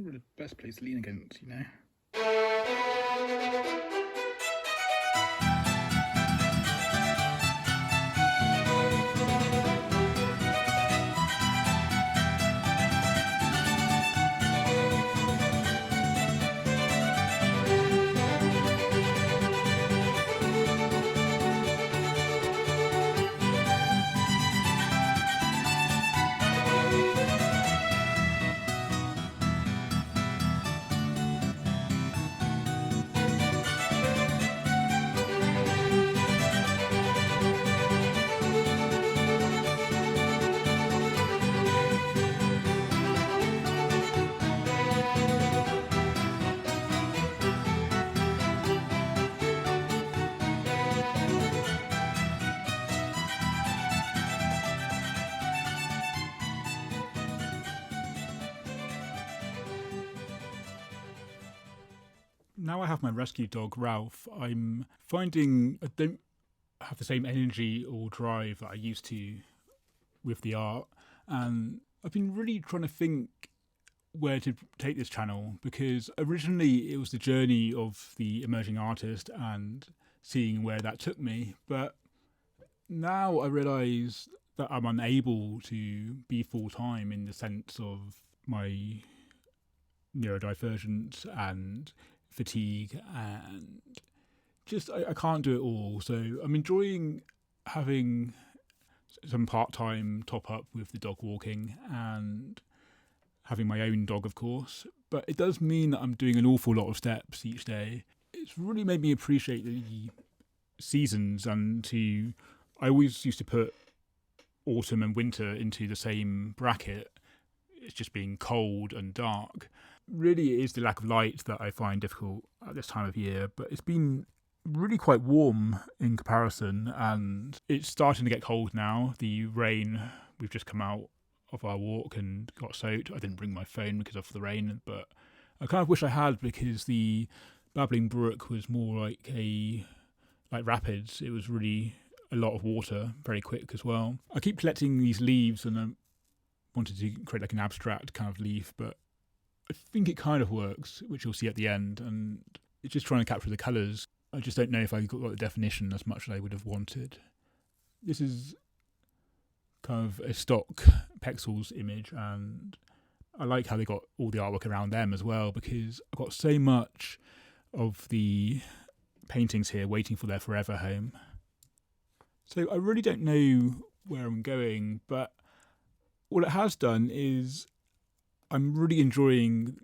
probably the best place to lean against, you know? Now I have my rescue dog, Ralph, I'm finding I don't have the same energy or drive that I used to with the art. And I've been really trying to think where to take this channel, because originally it was the journey of the emerging artist and seeing where that took me. But now I realise that I'm unable to be full time in the sense of my neurodivergence and fatigue, and just I can't do it all. So I'm enjoying having some part-time top up with the dog walking and having my own dog, of course, but it does mean that I'm doing an awful lot of steps each day. It's really made me appreciate the seasons, and I always used to put autumn and winter into the same bracket. It's just being cold and dark. Really, it is the lack of light that I find difficult at this time of year, but it's been really quite warm in comparison, and it's starting to get cold now. The rain, we've just come out of our walk and got soaked. I didn't bring my phone because of the rain, but I kind of wish I had, because the babbling brook was more like rapids. It was really a lot of water, very quick as well. I keep collecting these leaves, and I wanted to create like an abstract kind of leaf, but I think it kind of works, which you'll see at the end, and it's just trying to capture the colours. I just don't know if I got the definition as much as I would have wanted. This is kind of a stock Pexels image, and I like how they got all the artwork around them as well, because I've got so much of the paintings here waiting for their forever home. So I really don't know where I'm going, but what it has done is I'm really enjoying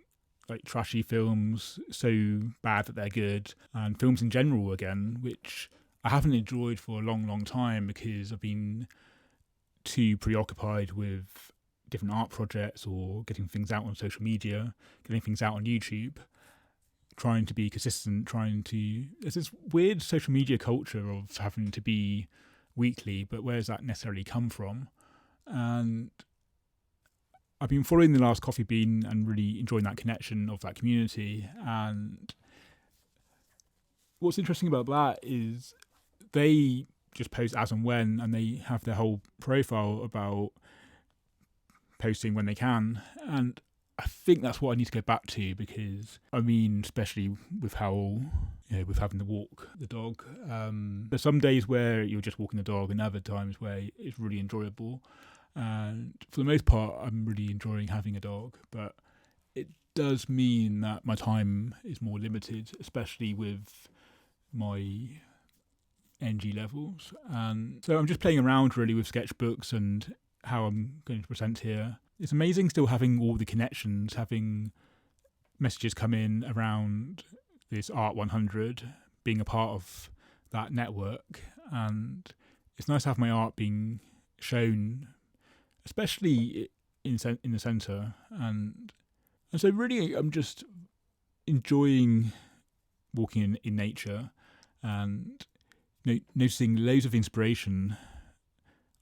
like trashy films, so bad that they're good, and films in general again, which I haven't enjoyed for a long, long time because I've been too preoccupied with different art projects or getting things out on social media, getting things out on YouTube, trying to be consistent, there's this weird social media culture of having to be weekly, but where does that necessarily come from? And I've been following The Last Coffee Bean and really enjoying that connection of that community. And what's interesting about that is they just post as and when, and they have their whole profile about posting when they can. And I think that's what I need to go back to, because I mean, especially with how, with having to walk the dog, there's some days where you're just walking the dog and other times where it's really enjoyable. And for the most part, I'm really enjoying having a dog, but it does mean that my time is more limited, especially with my energy levels. And so I'm just playing around really with sketchbooks and how I'm going to present here. It's amazing still having all the connections, having messages come in around this Art 100, being a part of that network. And it's nice to have my art being shown, especially in the centre, and so really I'm just enjoying walking in nature and noticing loads of inspiration.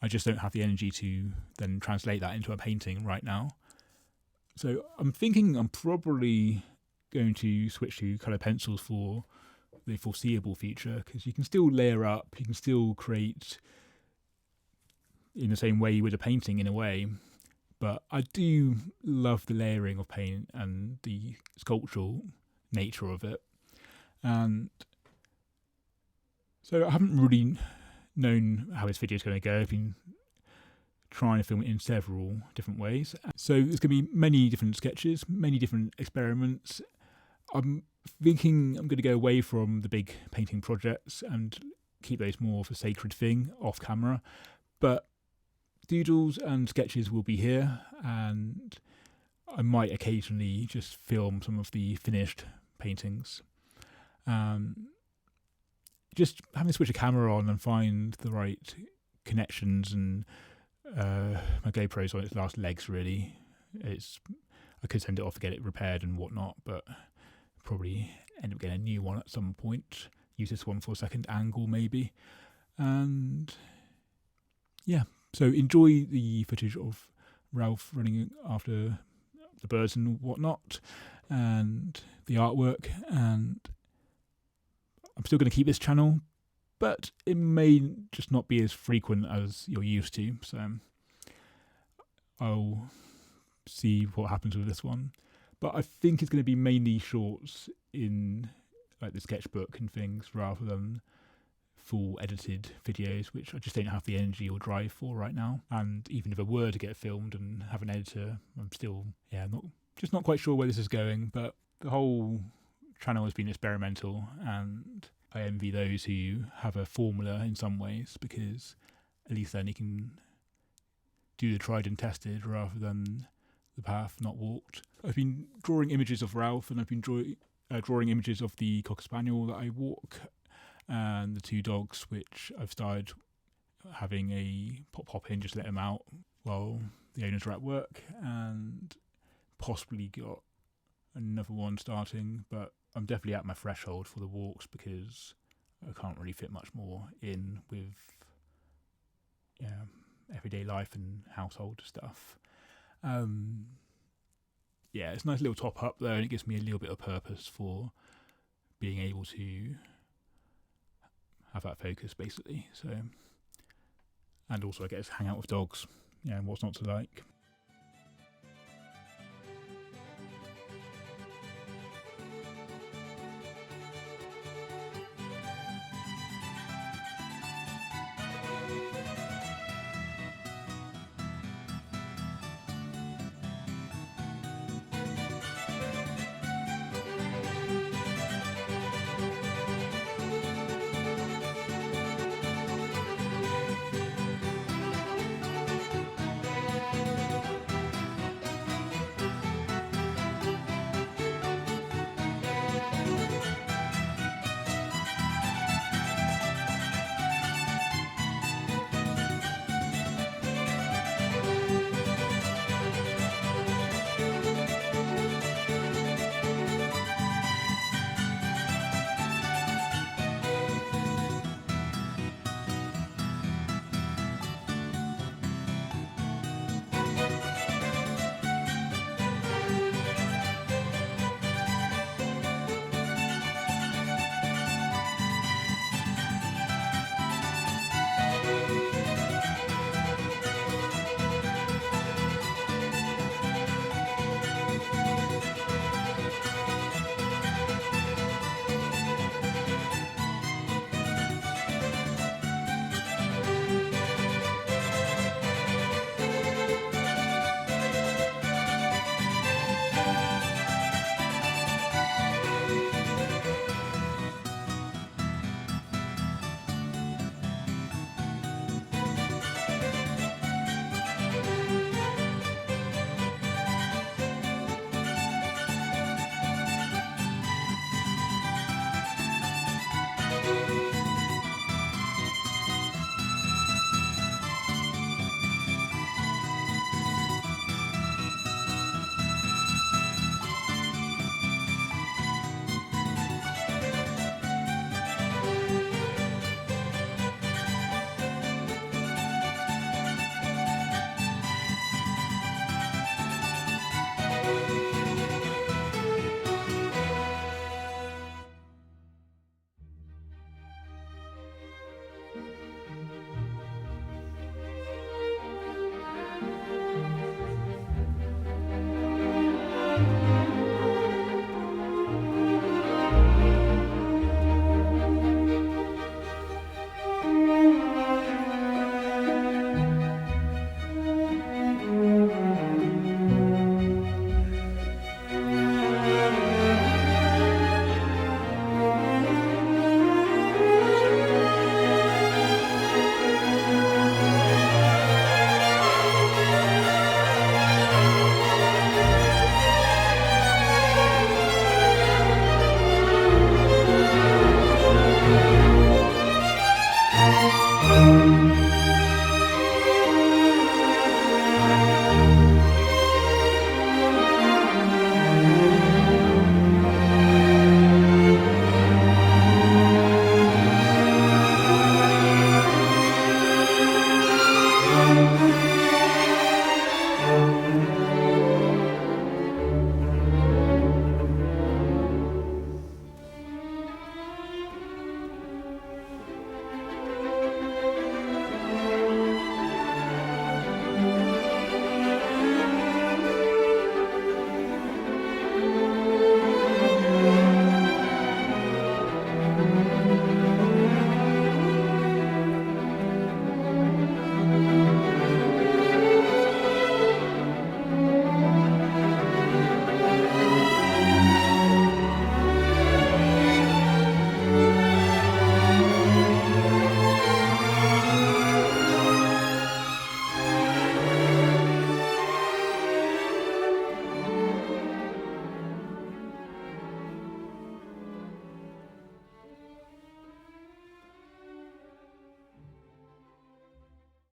I just don't have the energy to then translate that into a painting right now. So I'm thinking I'm probably going to switch to colour pencils for the foreseeable future, because you can still layer up, you can still create in the same way you would a painting in a way, But I do love the layering of paint and the sculptural nature of it. And so I haven't really known how this video is going to go. I've been trying to film it in several different ways. So there's going to be many different sketches, many different experiments. I'm thinking I'm going to go away from the big painting projects and keep those more of a sacred thing off camera. But doodles and sketches will be here, and I might occasionally just film some of the finished paintings. Just having to switch a camera on and find the right connections, and my GoPro's on its last legs really. I could send it off to get it repaired and whatnot, but probably end up getting a new one at some point. Use this one for a second angle maybe. And yeah, so enjoy the footage of Ralph running after the birds and whatnot, and the artwork. And I'm still going to keep this channel, but it may just not be as frequent as you're used to. So I'll see what happens with this one. But I think it's going to be mainly shorts in like the sketchbook and things, rather than full edited videos, which I just don't have the energy or drive for right now. And even if I were to get filmed and have an editor, I'm still not quite sure where this is going. But the whole channel has been experimental, and I envy those who have a formula in some ways, because at least then you can do the tried and tested rather than the path not walked. I've been drawing images of Ralph, and I've been drawing images of the Cocker Spaniel that I walk, and the two dogs, which I've started having a pop in, just let them out while the owners are at work, and possibly got another one starting, but I'm definitely at my threshold for the walks because I can't really fit much more in with everyday life and household stuff. It's a nice little top up there, and it gives me a little bit of purpose for being able to have that focus basically. So, and also I get to hang out with dogs, what's not to like.